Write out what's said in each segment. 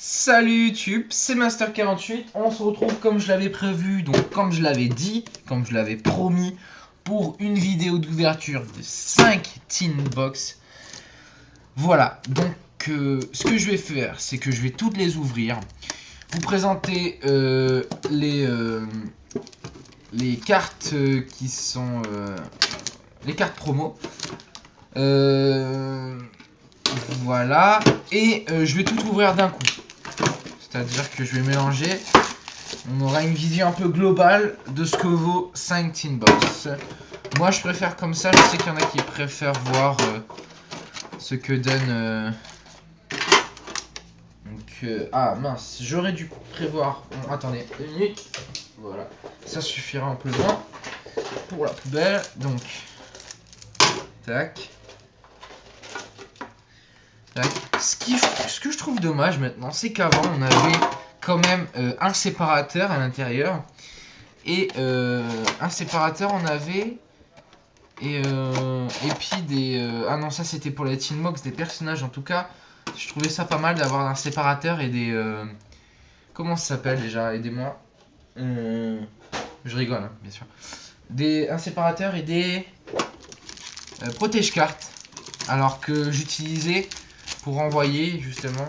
Salut YouTube, c'est Master48, on se retrouve comme je l'avais prévu, donc comme je l'avais dit, comme je l'avais promis, pour une vidéo d'ouverture de 5 Teen Box. Voilà, donc ce que je vais faire, c'est que je vais toutes les ouvrir, vous présenter les cartes qui sont les cartes promo. Voilà, et je vais tout ouvrir d'un coup. C'est-à-dire que je vais mélanger. On aura une vision un peu globale de ce que vaut 5 Teen Box. Moi, je préfère comme ça. Je sais qu'il y en a qui préfèrent voir ce que donne... ah mince, j'aurais dû prévoir... Bon, attendez, une minute. Voilà, ça suffira un peu loin pour la poubelle. Donc, tac. Tac. Ce que je trouve dommage maintenant, c'est qu'avant, on avait quand même un séparateur à l'intérieur. Et un séparateur, on avait... Et puis des... ah non, ça c'était pour les Teen Box, des personnages en tout cas. Je trouvais ça pas mal d'avoir un séparateur et des... comment ça s'appelle déjà? Aidez-moi. Je rigole, hein, bien sûr. Un séparateur et des... protège-cartes. Alors que j'utilisais pour envoyer justement...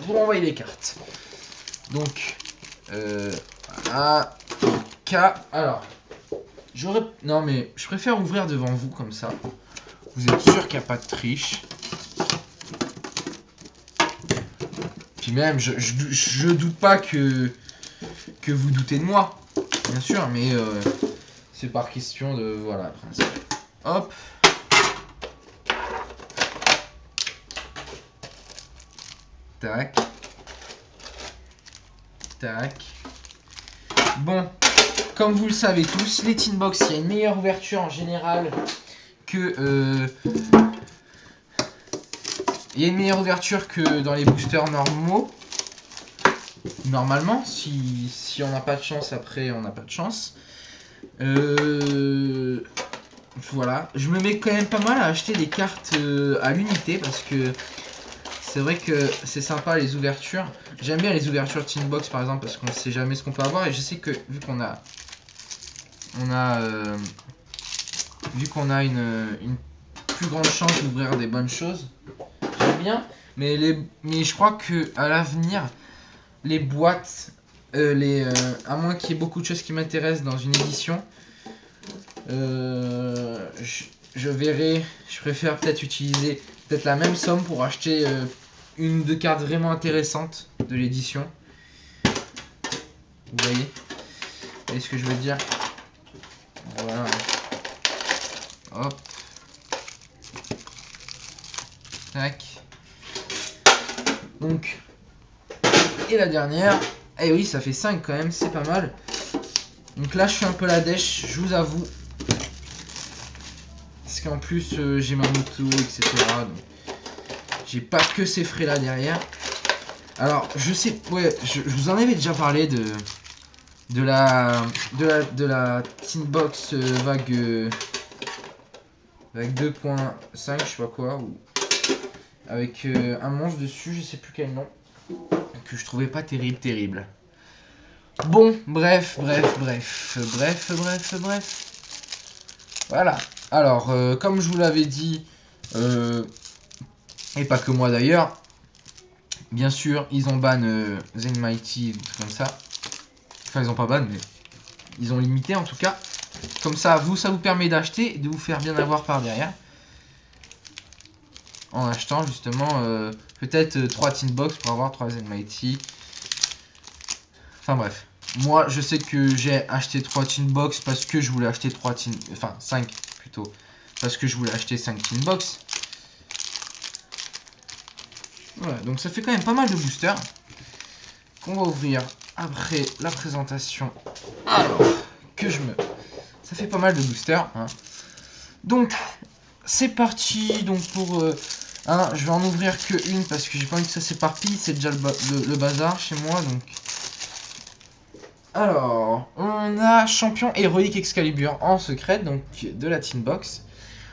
pour envoyer les cartes. Donc... K. Alors... Non mais je préfère ouvrir devant vous comme ça. Vous êtes sûr qu'il n'y a pas de triche. Puis même, je doute pas que vous doutez de moi. Bien sûr, mais c'est par question de... Voilà, principe. Hop. Tac. Tac. Bon. Comme vous le savez tous, les Teen Box, il y a une meilleure ouverture en général que... il y a une meilleure ouverture que dans les boosters normaux. Normalement, si on n'a pas de chance, après on n'a pas de chance. Voilà. Je me mets quand même pas mal à acheter des cartes à l'unité parce que c'est vrai que c'est sympa les ouvertures. J'aime bien les ouvertures Teen Box par exemple parce qu'on ne sait jamais ce qu'on peut avoir. Et je sais que vu qu'on a... vu qu'on a une plus grande chance d'ouvrir des bonnes choses, j'aime bien, mais je crois que à l'avenir les boîtes, à moins qu'il y ait beaucoup de choses qui m'intéressent dans une édition, je verrai, je préfère peut-être utiliser la même somme pour acheter une ou deux cartes vraiment intéressantes de l'édition. Vous voyez ce que je veux dire? Voilà. Hop. Tac. Donc. Et la dernière. Eh oui, ça fait 5 quand même, c'est pas mal. Donc là, je suis un peu la dèche, je vous avoue. Parce qu'en plus, j'ai ma moto, etc. Donc, j'ai pas que ces frais là derrière. Alors, je sais, ouais, je vous en avais déjà parlé de la Teen Box vague 2.5, je sais pas quoi, avec un monstre dessus, je sais plus quel nom, que je trouvais pas terrible. Bon, bref. Voilà. Alors, comme je vous l'avais dit, et pas que moi d'ailleurs, bien sûr, ils ont ban Zenmighty, des trucs comme ça. Enfin, ils ont pas ban, mais ils ont limité en tout cas. Comme ça, ça vous permet d'acheter et de vous faire bien avoir par derrière. En achetant justement peut-être 3 Teen Box pour avoir 3 Zenmighty. Enfin bref. Moi, je sais que j'ai acheté 3 Teen Box parce que je voulais acheter 3 Teen... Enfin, 5 plutôt. Parce que je voulais acheter 5 Teen Box. Voilà, donc ça fait quand même pas mal de boosters. Qu'on va ouvrir après la présentation. Alors, ça fait pas mal de boosters. Hein. Donc, c'est parti. Donc pour... je vais en ouvrir que une parce que j'ai pas envie que ça s'éparpille. C'est déjà le bazar chez moi, donc... Alors, on a champion héroïque Excalibur en secret, donc de la Teen Box.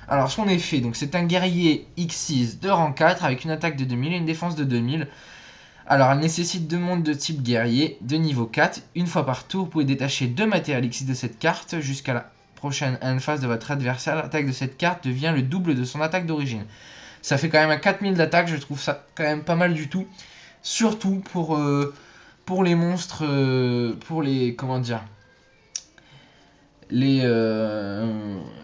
Alors son effet, donc c'est un guerrier X6 de rang 4 avec une attaque de 2000 et une défense de 2000. Alors elle nécessite 2 mondes de type guerrier de niveau 4. Une fois par tour, vous pouvez détacher 2 matériels X6 de cette carte jusqu'à la prochaine end phase de votre adversaire. L'attaque de cette carte devient le double de son attaque d'origine. Ça fait quand même un 4000 d'attaque, je trouve ça quand même pas mal du tout. Surtout pour les monstres, pour les, comment dire, les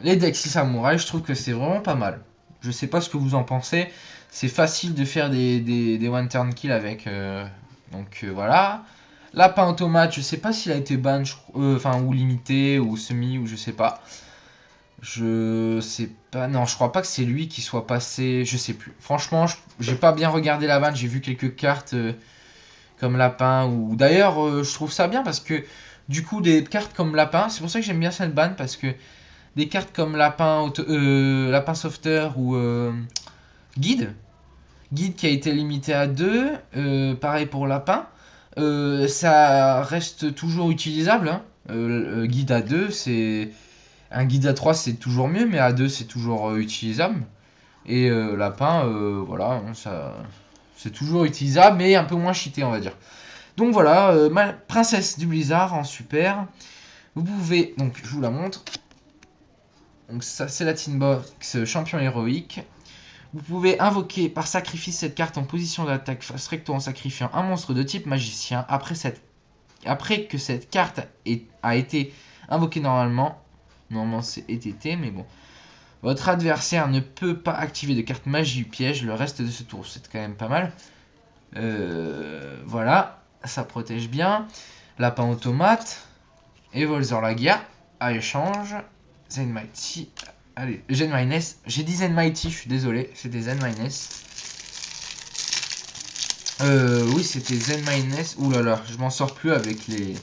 Dexy Samurai, je trouve que c'est vraiment pas mal. Je sais pas ce que vous en pensez. C'est facile de faire des one turn kill avec. Donc voilà. Lapin automate, je sais pas s'il a été ban, enfin ou limité ou semi ou je sais pas. Je sais pas, non, je crois pas que c'est lui qui soit passé, je sais plus. Franchement, j'ai pas bien regardé la ban, j'ai vu quelques cartes comme lapin ou d'ailleurs, je trouve ça bien parce que du coup des cartes comme lapin, c'est pour ça que j'aime bien cette ban parce que des cartes comme lapin sauveteur ou guide, guide qui a été limité à 2, pareil pour lapin, ça reste toujours utilisable, hein. Guide à 2, c'est un guide à 3 c'est toujours mieux, mais à 2 c'est toujours utilisable. Et lapin, voilà, hein, ça c'est toujours utilisable, mais un peu moins cheaté, on va dire. Donc voilà, ma princesse du blizzard en super. Vous pouvez, donc je vous la montre. Donc ça c'est la Tinbox champion héroïque. Vous pouvez invoquer par sacrifice cette carte en position d'attaque face recto en sacrifiant un monstre de type magicien. Après que cette carte a été invoquée normalement c'est ETT, mais bon. Votre adversaire ne peut pas activer de carte magie ou piège le reste de ce tour. C'est quand même pas mal. Voilà, ça protège bien. Lapin automate. Evolzer Lagia. À échange. Zen Mighty. Allez, Zen Minus. J'ai dit Zen Mighty, je suis désolé. C'était Zen Minus. Oui, c'était Zen Minus. Ouh là là, je m'en sors plus avec les.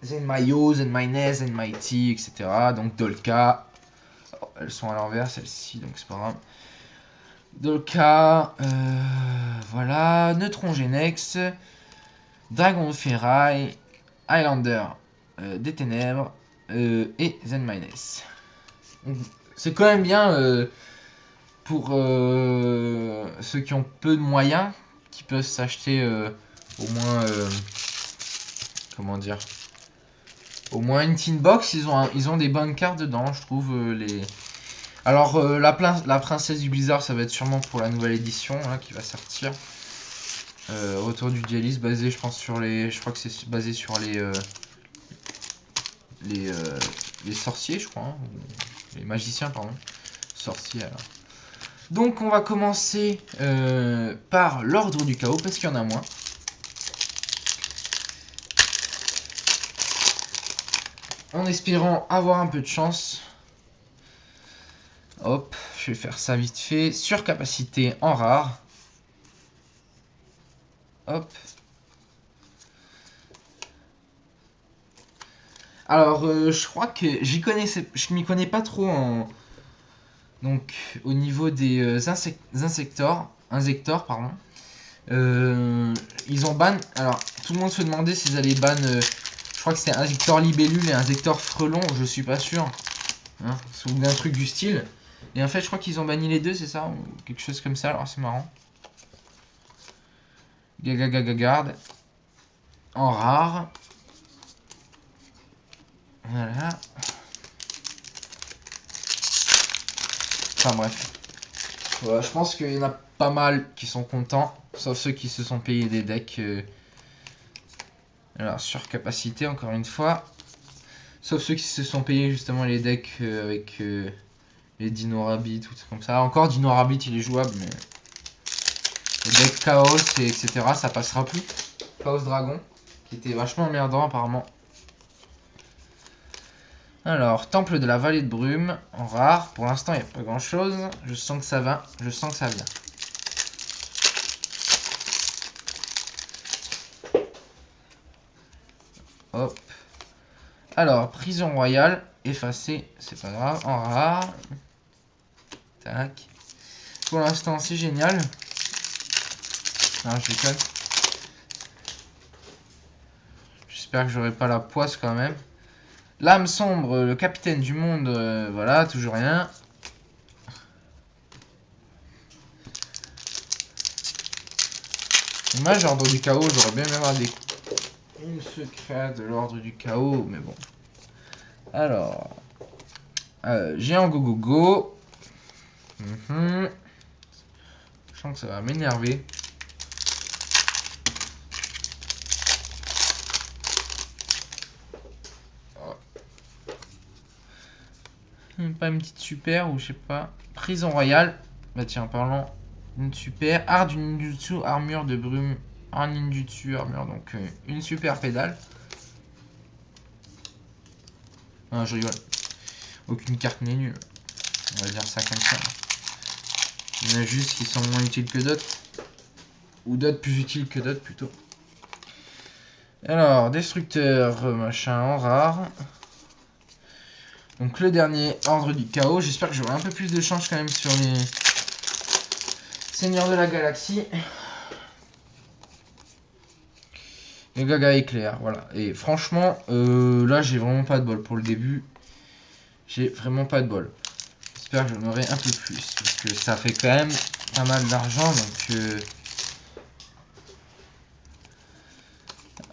Zen Mayo, Zen Minus, Zen Mighty, etc. Donc Dolka. Oh, elles sont à l'envers, celles-ci, donc c'est pas grave. Dolka, voilà, Neutron Genex, Dragon de Ferraille, Highlander des Ténèbres et Zen Minus. C'est quand même bien pour ceux qui ont peu de moyens, qui peuvent s'acheter au moins, comment dire, au moins une tin box. Ils ont des bonnes cartes dedans, je trouve. Alors la princesse du blizzard, ça va être sûrement pour la nouvelle édition hein, qui va sortir. Retour du dueliste basé, je pense sur les, je crois que c'est basé sur les sorciers, je crois, hein, les magiciens pardon, sorciers alors. Donc on va commencer par l'ordre du chaos parce qu'il y en a moins. En espérant avoir un peu de chance. Hop, je vais faire ça vite fait. Surcapacité en rare. Hop. Alors, je crois que je m'y connais pas trop donc au niveau des insectors, pardon. Ils ont ban. Alors, tout le monde se demandait s'ils allaient ban. Je crois que c'est Insector libellule et Insector frelon. Je suis pas sûr. Hein, ou un truc du style. Et en fait, je crois qu'ils ont banni les deux, c'est ça, ou quelque chose comme ça. Alors, c'est marrant. Garde. En rare. Voilà. Enfin bref. Voilà, je pense qu'il y en a pas mal qui sont contents. Sauf ceux qui se sont payés des decks. Alors, surcapacité, encore une fois. Sauf ceux qui se sont payés justement les decks avec les Dino Rabbit, tout comme ça. Encore Dino Rabbit, il est jouable, mais. Les decks Chaos, etc., ça passera plus. Chaos Dragon, qui était vachement emmerdant apparemment. Alors, Temple de la Vallée de Brume, en rare. Pour l'instant, il n'y a pas grand chose. Je sens que ça va. Je sens que ça vient. Hop. Alors, Prison Royale, effacé. C'est pas grave. En rare. Tac. Pour l'instant, c'est génial. Non, je déconne. J'espère que j'aurai pas la poisse quand même. L'âme sombre, le capitaine du monde, voilà, toujours rien. Dommage, ordre du chaos, j'aurais bien aimé avoir une secrète de l'ordre du chaos, mais bon. Alors, géant go go go. Je sens que ça va m'énerver. Pas une petite super ou je sais pas. Prison royale. Bah tiens, parlant d'une super. Art du ninjutsu, armure de brume. Un ninjutsu, armure. Donc une super pédale. Ah, je rigole. Aucune carte n'est nulle. On va dire ça comme ça. Il y en a juste qui sont moins utiles que d'autres. Ou d'autres plus utiles que d'autres plutôt. Alors, destructeur, machin en rare. Donc le dernier, ordre du chaos. J'espère que j'aurai un peu plus de chance quand même sur les Seigneurs de la Galaxie. Le Gaga éclair, voilà. Et franchement, là j'ai vraiment pas de bol pour le début. J'ai vraiment pas de bol. J'espère que j'en aurai un peu plus. Parce que ça fait quand même pas mal d'argent. Donc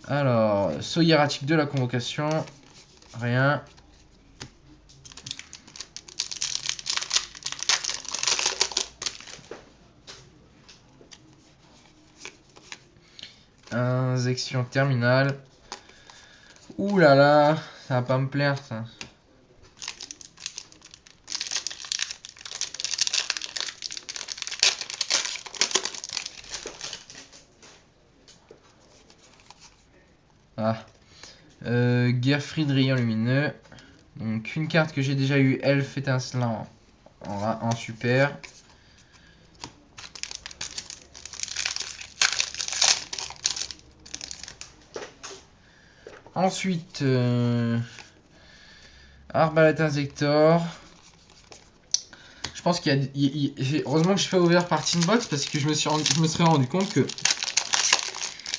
alors, saut hiératique de la convocation. Rien. Injection terminale. Ouh là là, ça va pas me plaire ça. Ah. Gearfried rayon lumineux. Donc une carte que j'ai déjà eu, Elfe étincelant en super. Ensuite, Arbalète Inzector. Je pense qu'il y a. Heureusement que je fais ouvert par Teambox parce que je me serais rendu compte que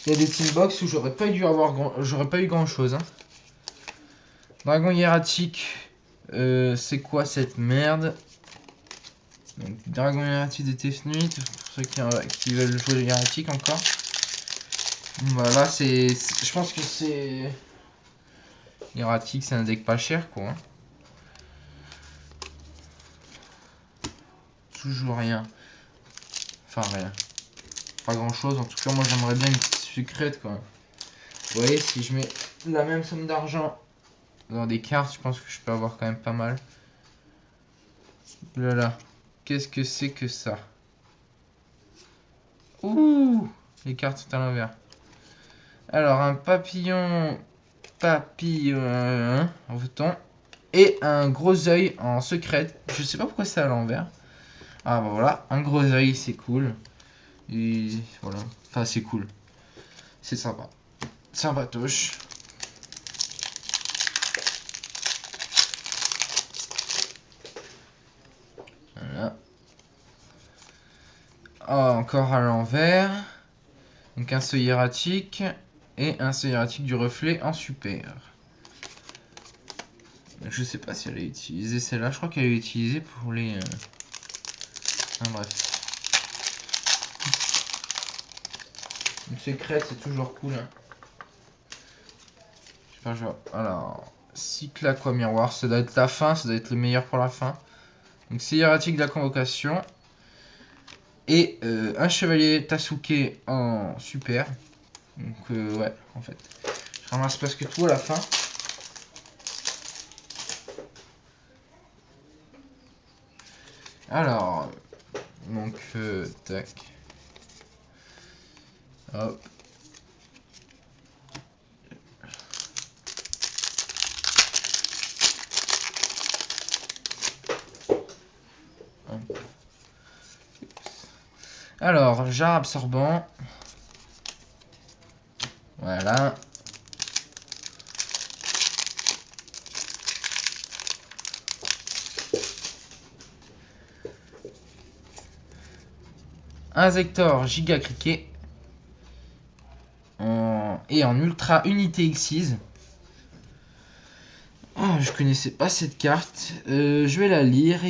il y a des Teambox où j'aurais pas eu grand chose. Hein. Dragon hiératique. C'est quoi cette merde? Donc, Dragon hiératique de Tefnuit. Pour ceux qui veulent jouer hiératique encore. Voilà, je pense que c'est. Hiératique, c'est un deck pas cher quoi. Hein. Toujours rien. Enfin, rien. Pas grand chose. En tout cas, moi j'aimerais bien une petite secrète quoi. Vous voyez, si je mets la même somme d'argent dans des cartes, je pense que je peux avoir quand même pas mal. Là là. Qu'est-ce que c'est que ça? Ouh! Les cartes sont à l'envers. Alors, un papillon. Papillon. En veut-on? Et un gros œil en secrète. Je sais pas pourquoi c'est à l'envers. Ah bah voilà, un gros œil, c'est cool. Et voilà. Enfin, c'est cool. C'est sympa. Sympatoche. Voilà. Ah, encore à l'envers. Donc un seuil hiératique. Et un seuil hiératique du reflet en super. Je sais pas si elle a utilisé celle-là. Je crois qu'elle est utilisée pour les... Enfin, bref. Une secrète, c'est toujours cool. Hein. J'espère que je vais... Alors... Cycle aqua miroir. Ça doit être la fin. Ça doit être le meilleur pour la fin. Donc c'est hiératique de la convocation. Et un chevalier Tasuke en super. Donc ouais, en fait. Je ramasse presque tout à la fin. Alors, donc, tac. Hop. Hop. Alors, jar absorbant. Voilà. Injector giga criquet. Et en ultra unité X6. Ah, je connaissais pas cette carte. Je vais la lire.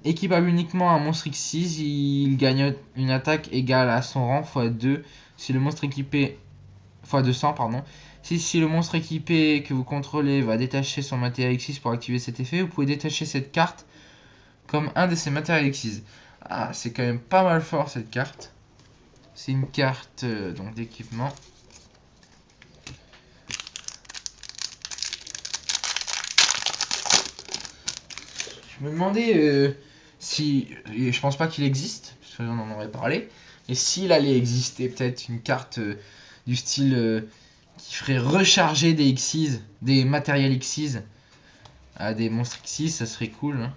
Équipable uniquement à un monstre X6, il gagne une attaque égale à son rang x2 si le monstre équipé x200 pardon. Si le monstre équipé que vous contrôlez va détacher son matériel X6 pour activer cet effet, vous pouvez détacher cette carte comme un de ses matériels X6. Ah, c'est quand même pas mal fort cette carte. C'est une carte donc d'équipement. Je me demandais si... Je pense pas qu'il existe, parce qu'on en aurait parlé. Et s'il allait exister peut-être une carte du style qui ferait recharger des X6, des matériels X6 à des monstres X6, ça serait cool. Hein.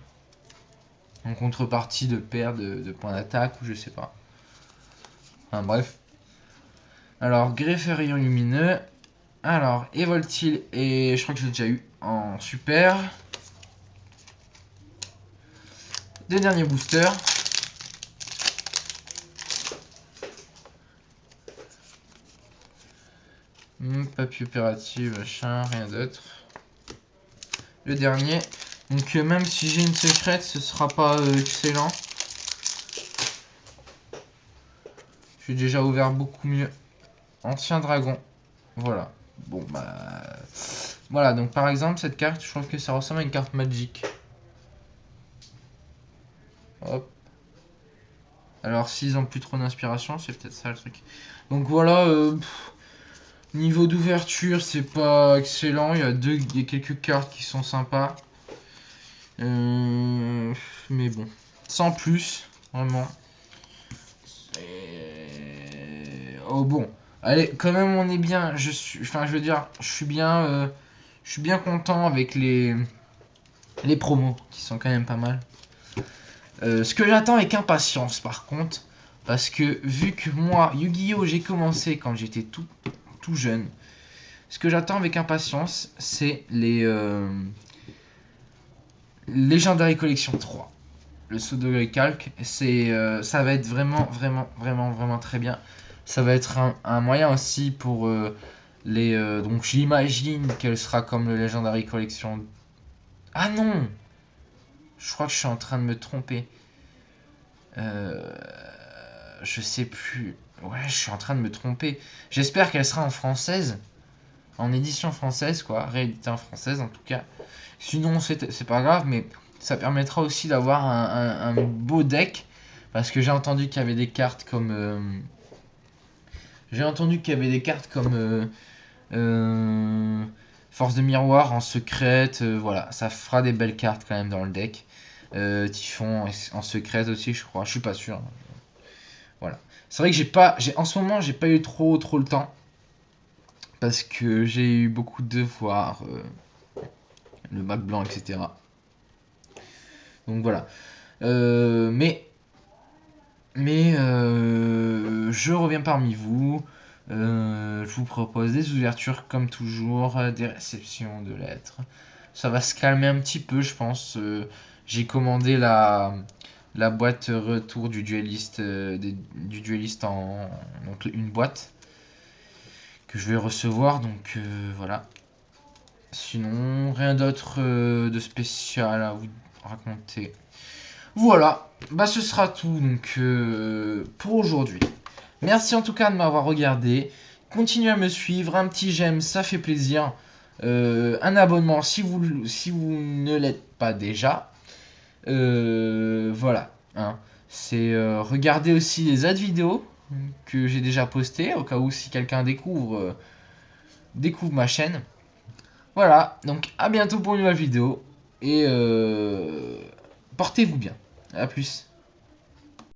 En contrepartie de perte de points d'attaque ou je sais pas. Enfin bref. Alors, Grefferion lumineux. Alors, Evoltil et je crois que je l'ai déjà eu en super. Deux derniers boosters. Papier opératif, machin, rien d'autre. Le dernier. Donc même si j'ai une secrète, ce sera pas excellent. J'ai déjà ouvert beaucoup mieux. Ancien dragon. Voilà. Bon bah... Voilà, donc par exemple, cette carte, je trouve que ça ressemble à une carte Magic. Hop. Alors s'ils ont plus trop d'inspiration, c'est peut-être ça le truc. Donc voilà, niveau d'ouverture, c'est pas excellent. Il y a quelques cartes qui sont sympas. Mais bon, sans plus, vraiment. Oh bon, allez, quand même on est bien. Enfin, je veux dire, je suis bien content avec les promos qui sont quand même pas mal. Ce que j'attends avec impatience, par contre, parce que vu que moi, Yu-Gi-Oh, j'ai commencé quand j'étais tout jeune. Ce que j'attends avec impatience, c'est les Legendary Collection 3. Le Sodogre Calque, ça va être vraiment très bien. Ça va être un moyen aussi pour donc j'imagine qu'elle sera comme le Legendary Collection. Ah non, je crois que je suis en train de me tromper. Je sais plus. Ouais, je suis en train de me tromper. J'espère qu'elle sera en française. En édition française, quoi. Rééditée en française, en tout cas. Sinon, c'est pas grave, mais ça permettra aussi d'avoir un beau deck. Parce que j'ai entendu qu'il y avait des cartes comme... j'ai entendu qu'il y avait des cartes comme... Force de miroir en secrète. Voilà, ça fera des belles cartes quand même dans le deck. Typhon en secrète aussi, je crois. Je suis pas sûr. Voilà. C'est vrai que en ce moment, j'ai pas eu trop le temps. Parce que j'ai eu beaucoup de devoirs. Le bac blanc, etc. Donc voilà. Mais je reviens parmi vous. Je vous propose des ouvertures comme toujours, des réceptions de lettres. Ça va se calmer un petit peu, je pense. J'ai commandé la boîte retour du dueliste, du dueliste donc une boîte que je vais recevoir. Donc voilà. Sinon, rien d'autre de spécial à vous raconter. Voilà, bah ce sera tout donc pour aujourd'hui. Merci en tout cas de m'avoir regardé. Continuez à me suivre, un petit j'aime, ça fait plaisir. Un abonnement si vous ne l'êtes pas déjà. Voilà. Hein. C'est regarder aussi les autres vidéos que j'ai déjà postées au cas où si quelqu'un découvre ma chaîne. Voilà, donc à bientôt pour une nouvelle vidéo et portez-vous bien. A plus.